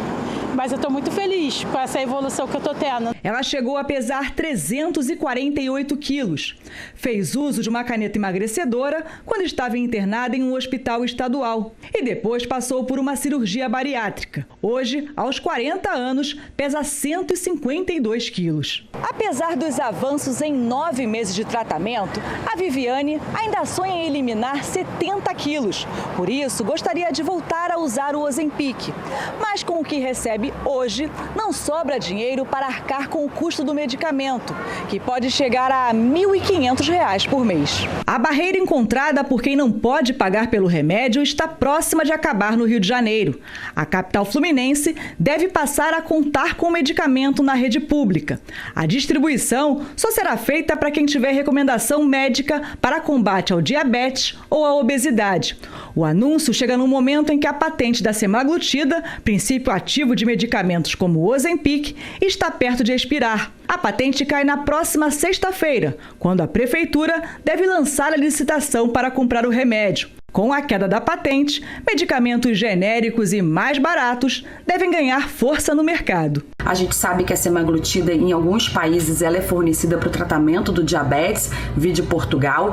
mas eu estou muito feliz com essa evolução que eu estou tendo. Ela chegou a pesar 348 quilos. Fez uso de uma caneta emagrecedora quando estava internada em um hospital estadual e depois passou por uma cirurgia bariátrica. Hoje, aos 40 anos, pesa 152 quilos. Apesar dos avanços em 9 meses de tratamento, a Viviane ainda sonha em eliminar 70 quilos. Por isso, gostaria de voltar a usar o Ozempic. Mas com o que recebe hoje, não sobra dinheiro para arcar com o custo do medicamento, que pode chegar a R$ 1.500 por mês. A barreira encontrada por quem não pode pagar pelo remédio está próxima de acabar no Rio de Janeiro. A capital fluminense deve passar a contar com o medicamento na rede pública. A distribuição só será feita para quem tiver recomendação médica para combate ao diabetes ou à obesidade. O anúncio chega no momento em que a patente da semaglutida, princípio ativo de medicamentos como o Ozempic, está perto de expirar. A patente cai na próxima sexta-feira, quando a prefeitura deve lançar a licitação para comprar o remédio. Com a queda da patente, medicamentos genéricos e mais baratos devem ganhar força no mercado. A gente sabe que a semaglutida, em alguns países, ela é fornecida para o tratamento do diabetes, vide Portugal,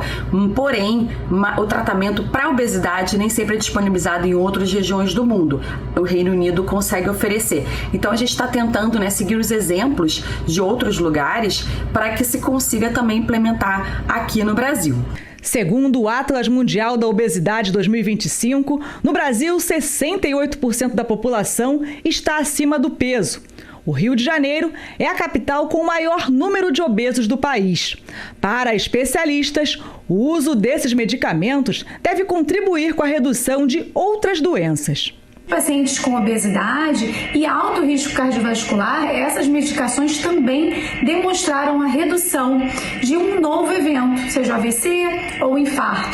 porém, o tratamento para a obesidade nem sempre é disponibilizado em outras regiões do mundo. O Reino Unido consegue oferecer. Então, a gente está tentando seguir os exemplos de outros lugares para que se consiga também implementar aqui no Brasil. Segundo o Atlas Mundial da Obesidade 2025, no Brasil, 68% da população está acima do peso. O Rio de Janeiro é a capital com o maior número de obesos do país. Para especialistas, o uso desses medicamentos deve contribuir com a redução de outras doenças. Pacientes com obesidade e alto risco cardiovascular, essas medicações também demonstraram a redução de um novo evento, seja AVC ou infarto.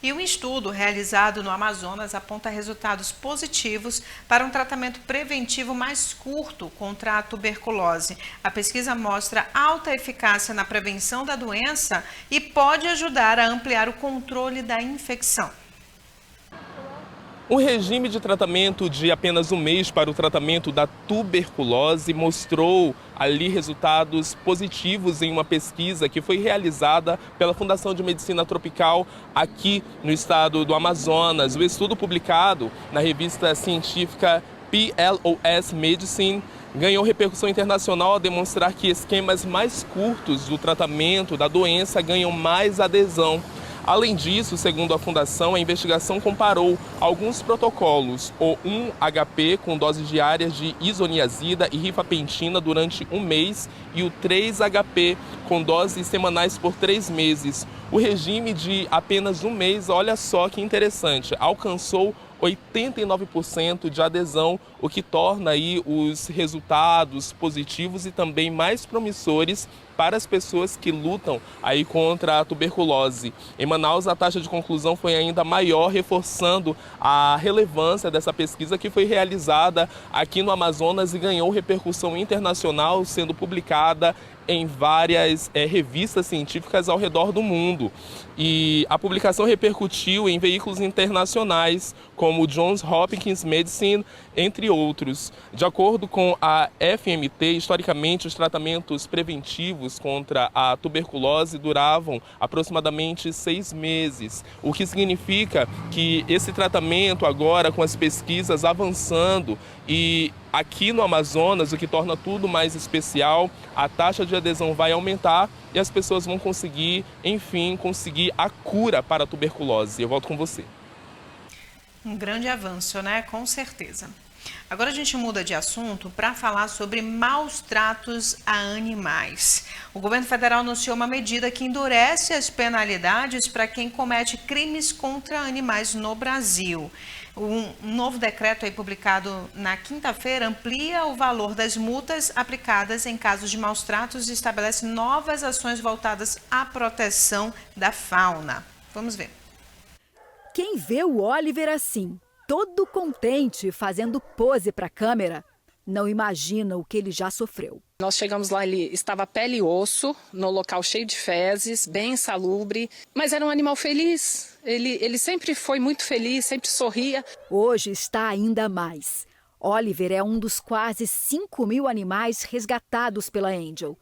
E um estudo realizado no Amazonas aponta resultados positivos para um tratamento preventivo mais curto contra a tuberculose. A pesquisa mostra alta eficácia na prevenção da doença e pode ajudar a ampliar o controle da infecção. Um regime de tratamento de apenas um mês para o tratamento da tuberculose mostrou ali resultados positivos em uma pesquisa que foi realizada pela Fundação de Medicina Tropical aqui no estado do Amazonas. O estudo publicado na revista científica PLOS Medicine ganhou repercussão internacional ao demonstrar que esquemas mais curtos do tratamento da doença ganham mais adesão. Além disso, segundo a Fundação, a investigação comparou alguns protocolos, o 1-HP com doses diárias de isoniazida e rifampicina durante um mês e o 3-HP com doses semanais por 3 meses. O regime de apenas um mês, olha só que interessante, alcançou 89% de adesão, o que torna aí os resultados positivos e também mais promissores para as pessoas que lutam aí contra a tuberculose. Em Manaus, a taxa de conclusão foi ainda maior, reforçando a relevância dessa pesquisa que foi realizada aqui no Amazonas e ganhou repercussão internacional, sendo publicada em várias revistas científicas ao redor do mundo. E a publicação repercutiu em veículos internacionais, como o Johns Hopkins Medicine, entre outros. De acordo com a FMT, historicamente, os tratamentos preventivos contra a tuberculose duravam aproximadamente 6 meses, o que significa que esse tratamento agora, com as pesquisas avançando e aqui no Amazonas, o que torna tudo mais especial, a taxa de adesão vai aumentar e as pessoas vão conseguir, enfim, conseguir a cura para a tuberculose. Eu volto com você. Um grande avanço, né? Com certeza. Agora a gente muda de assunto para falar sobre maus tratos a animais. O governo federal anunciou uma medida que endurece as penalidades para quem comete crimes contra animais no Brasil. Um novo decreto aí publicado na quinta-feira amplia o valor das multas aplicadas em casos de maus tratos e estabelece novas ações voltadas à proteção da fauna. Vamos ver. Quem vê o Oliver assim, todo contente, fazendo pose para a câmera, não imagina o que ele já sofreu. Nós chegamos lá, ele estava pele e osso, no local cheio de fezes, bem insalubre, mas era um animal feliz. Ele sempre foi muito feliz, sempre sorria. Hoje está ainda mais. Oliver é um dos quase 5.000 animais resgatados pela Angel,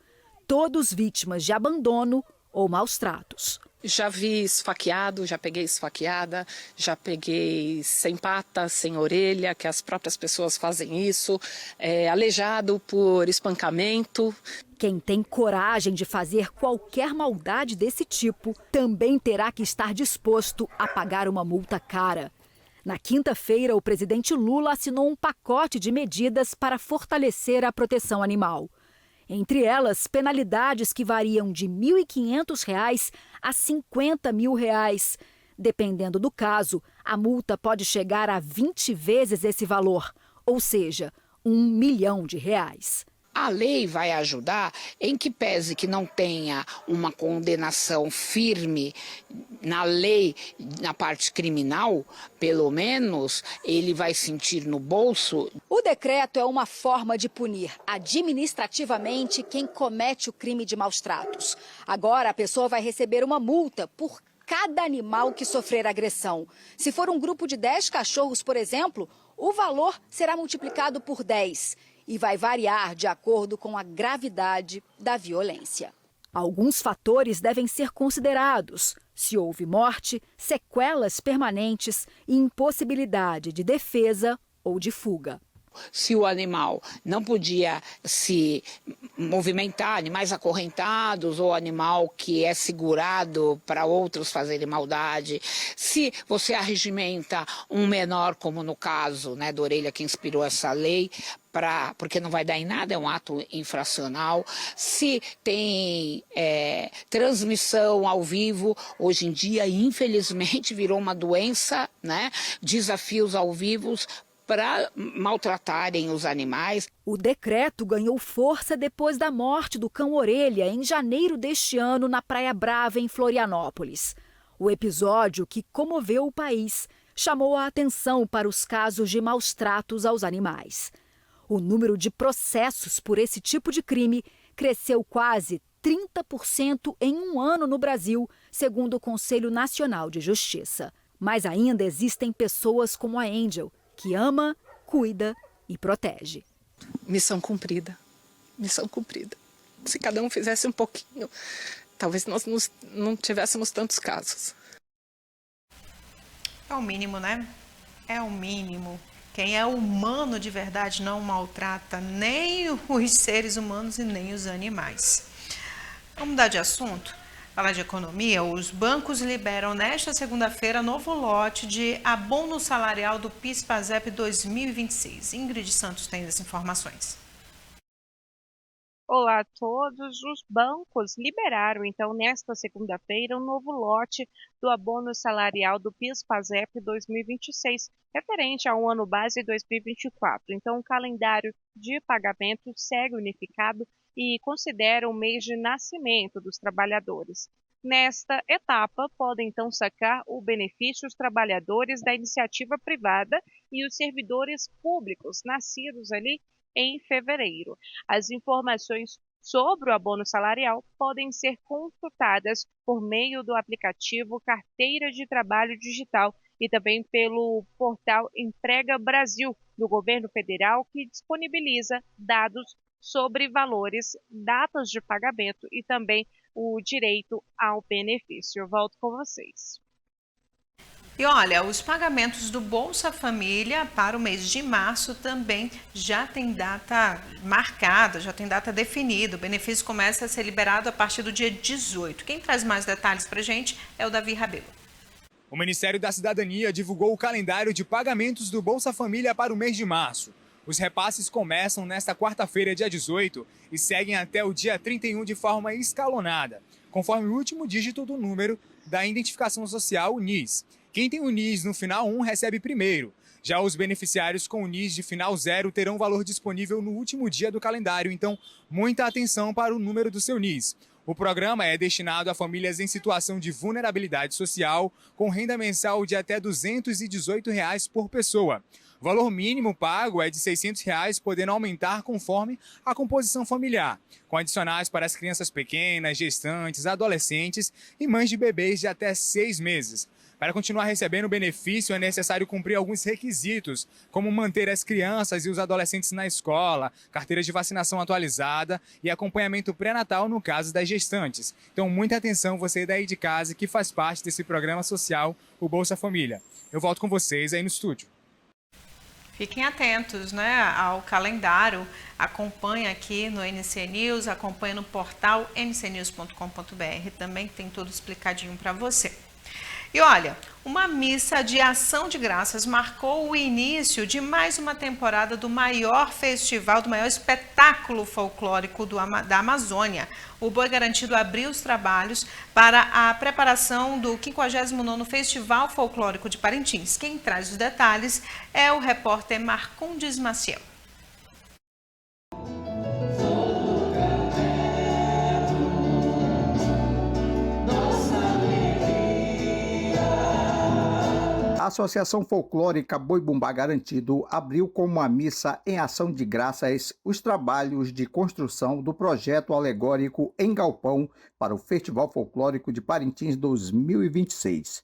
todos vítimas de abandono ou maus tratos. Já vi esfaqueado, já peguei esfaqueada, já peguei sem pata, sem orelha, que as próprias pessoas fazem isso, aleijado por espancamento. Quem tem coragem de fazer qualquer maldade desse tipo também terá que estar disposto a pagar uma multa cara. Na quinta-feira, o presidente Lula assinou um pacote de medidas para fortalecer a proteção animal. Entre elas, penalidades que variam de R$ 1.500 a R$ 50 mil. Dependendo do caso, a multa pode chegar a 20 vezes esse valor, ou seja, R$ 1 milhão. A lei vai ajudar em que pese que não tenha uma condenação firme na lei, na parte criminal, pelo menos ele vai sentir no bolso. O decreto é uma forma de punir administrativamente quem comete o crime de maus tratos. Agora a pessoa vai receber uma multa por cada animal que sofrer agressão. Se for um grupo de 10 cachorros, por exemplo, o valor será multiplicado por 10. E vai variar de acordo com a gravidade da violência. Alguns fatores devem ser considerados: se houve morte, sequelas permanentes e impossibilidade de defesa ou de fuga. Se o animal não podia se movimentar, animais acorrentados ou animal que é segurado para outros fazerem maldade, se você arregimenta um menor, como no caso da orelha que inspirou essa lei, porque não vai dar em nada, é um ato infracional. Se tem transmissão ao vivo, hoje em dia, infelizmente, virou uma doença, desafios ao vivo para maltratarem os animais. O decreto ganhou força depois da morte do cão-orelha em janeiro deste ano na Praia Brava, em Florianópolis. O episódio, que comoveu o país, chamou a atenção para os casos de maus tratos aos animais. O número de processos por esse tipo de crime cresceu quase 30% em um ano no Brasil, segundo o Conselho Nacional de Justiça. Mas ainda existem pessoas como a Angel, que ama, cuida e protege. Missão cumprida. Missão cumprida. Se cada um fizesse um pouquinho, talvez nós não tivéssemos tantos casos. É o mínimo, né? É o mínimo. Quem é humano de verdade não maltrata nem os seres humanos e nem os animais. Vamos mudar de assunto? Falar de economia, os bancos liberam nesta segunda-feira novo lote de abono salarial do PIS/PASEP 2026. Ingrid Santos tem as informações. Olá a todos. Os bancos liberaram, então, nesta segunda-feira, um novo lote do abono salarial do PIS/PASEP 2026, referente ao ano base 2024. Então, o calendário de pagamento segue unificado e considera o mês de nascimento dos trabalhadores. Nesta etapa, podem então sacar o benefício os trabalhadores da iniciativa privada e os servidores públicos nascidos ali em fevereiro. As informações sobre o abono salarial podem ser consultadas por meio do aplicativo Carteira de Trabalho Digital e também pelo portal Emprega Brasil, do governo federal, que disponibiliza dados sobre valores, datas de pagamento e também o direito ao benefício. Eu volto com vocês. E olha, os pagamentos do Bolsa Família para o mês de março também já tem data marcada, já tem data definida. O benefício começa a ser liberado a partir do dia 18. Quem traz mais detalhes para a gente é o Davi Rabelo. O Ministério da Cidadania divulgou o calendário de pagamentos do Bolsa Família para o mês de março. Os repasses começam nesta quarta-feira, dia 18, e seguem até o dia 31 de forma escalonada, conforme o último dígito do número da Identificação Social, o NIS. Quem tem o NIS no final 1 recebe primeiro. Já os beneficiários com o NIS de final 0 terão valor disponível no último dia do calendário, então muita atenção para o número do seu NIS. O programa é destinado a famílias em situação de vulnerabilidade social, com renda mensal de até R$ 218 por pessoa. O valor mínimo pago é de R$ 600, podendo aumentar conforme a composição familiar, com adicionais para as crianças pequenas, gestantes, adolescentes e mães de bebês de até 6 meses. Para continuar recebendo o benefício, é necessário cumprir alguns requisitos, como manter as crianças e os adolescentes na escola, carteira de vacinação atualizada e acompanhamento pré-natal no caso das gestantes. Então, muita atenção, você daí de casa que faz parte desse programa social, o Bolsa Família. Eu volto com vocês aí no estúdio. Fiquem atentos, ao calendário, acompanhe aqui no NC News, acompanhe no portal ncnews.com.br, também tem tudo explicadinho para você. E olha, uma missa de ação de graças marcou o início de mais uma temporada do maior festival, do maior espetáculo folclórico da Amazônia. O Boi Garantido abriu os trabalhos para a preparação do 59º Festival Folclórico de Parintins. Quem traz os detalhes é o repórter Marcondes Maciel. A Associação Folclórica Boi Bumbá Garantido abriu com uma missa em ação de graças os trabalhos de construção do projeto alegórico em galpão para o Festival Folclórico de Parintins 2026.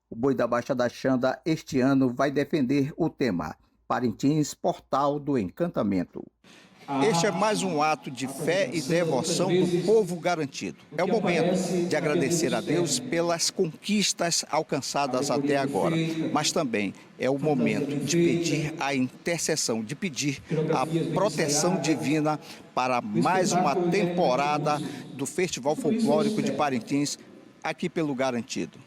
O Boi da Baixa da Xanda este ano vai defender o tema Parintins, Portal do Encantamento. Este é mais um ato de fé e devoção do povo garantido. É o momento de agradecer a Deus pelas conquistas alcançadas até agora, mas também é o momento de pedir a intercessão, de pedir a proteção divina para mais uma temporada do Festival Folclórico de Parintins, aqui pelo Garantido.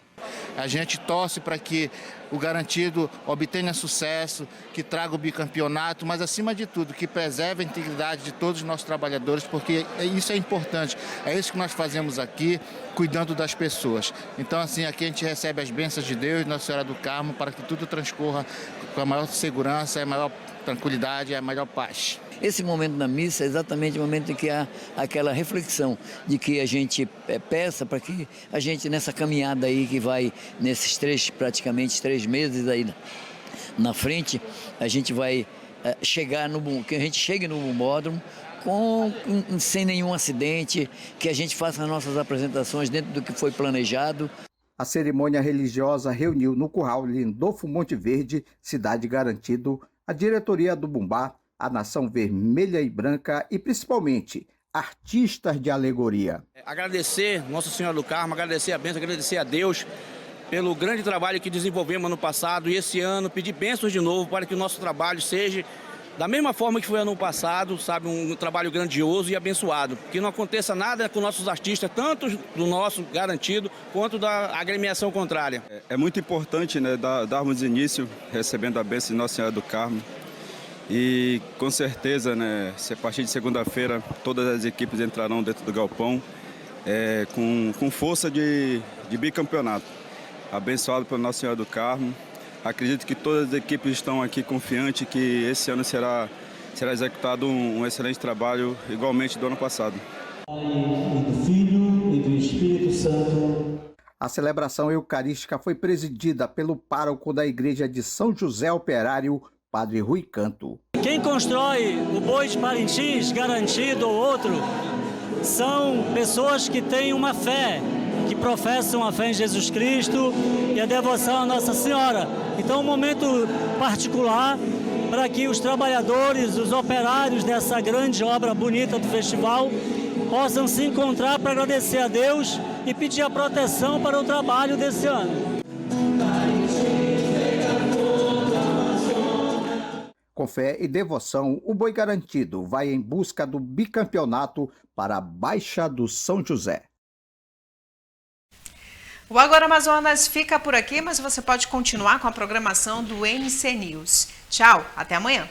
A gente torce para que o Garantido obtenha sucesso, que traga o bicampeonato, mas acima de tudo, que preserve a integridade de todos os nossos trabalhadores, porque isso é importante. É isso que nós fazemos aqui, cuidando das pessoas. Então, assim, aqui a gente recebe as bênçãos de Deus, Nossa Senhora do Carmo, para que tudo transcorra com a maior segurança, a maior tranquilidade e a maior paz. Esse momento da missa é exatamente o momento em que há aquela reflexão de que a gente peça para que a gente, nessa caminhada aí que vai nesses praticamente 3 meses aí na frente, a gente vai que a gente chegue no Bumbódromo sem nenhum acidente, que a gente faça as nossas apresentações dentro do que foi planejado. A cerimônia religiosa reuniu no Curral Lindolfo Monte Verde, cidade Garantido, a diretoria do Bumbá, a Nação Vermelha e Branca e, principalmente, artistas de alegoria. Agradecer Nossa Senhora do Carmo, agradecer a bênção, agradecer a Deus pelo grande trabalho que desenvolvemos ano passado e esse ano pedir bênçãos de novo para que o nosso trabalho seja da mesma forma que foi ano passado, sabe, um trabalho grandioso e abençoado. Que não aconteça nada com nossos artistas, tanto do nosso Garantido quanto da agremiação contrária. É muito importante, darmos início recebendo a bênção de Nossa Senhora do Carmo. E com certeza, a partir de segunda-feira, todas as equipes entrarão dentro do galpão com força de bicampeonato. Abençoado por Nossa Senhora do Carmo. Acredito que todas as equipes estão aqui confiantes que esse ano será executado um excelente trabalho, igualmente do ano passado. Do Filho e do Espírito Santo. A celebração eucarística foi presidida pelo pároco da Igreja de São José Operário, Padre Rui Canto. Quem constrói o Boi de Parintins, Garantido ou outro, são pessoas que têm uma fé, que professam a fé em Jesus Cristo e a devoção a Nossa Senhora. Então, um momento particular para que os trabalhadores, os operários dessa grande obra bonita do festival possam se encontrar para agradecer a Deus e pedir a proteção para o trabalho desse ano. Com fé e devoção, o Boi Garantido vai em busca do bicampeonato para a Baixa do São José. O Agora Amazonas fica por aqui, mas você pode continuar com a programação do NC News. Tchau, até amanhã.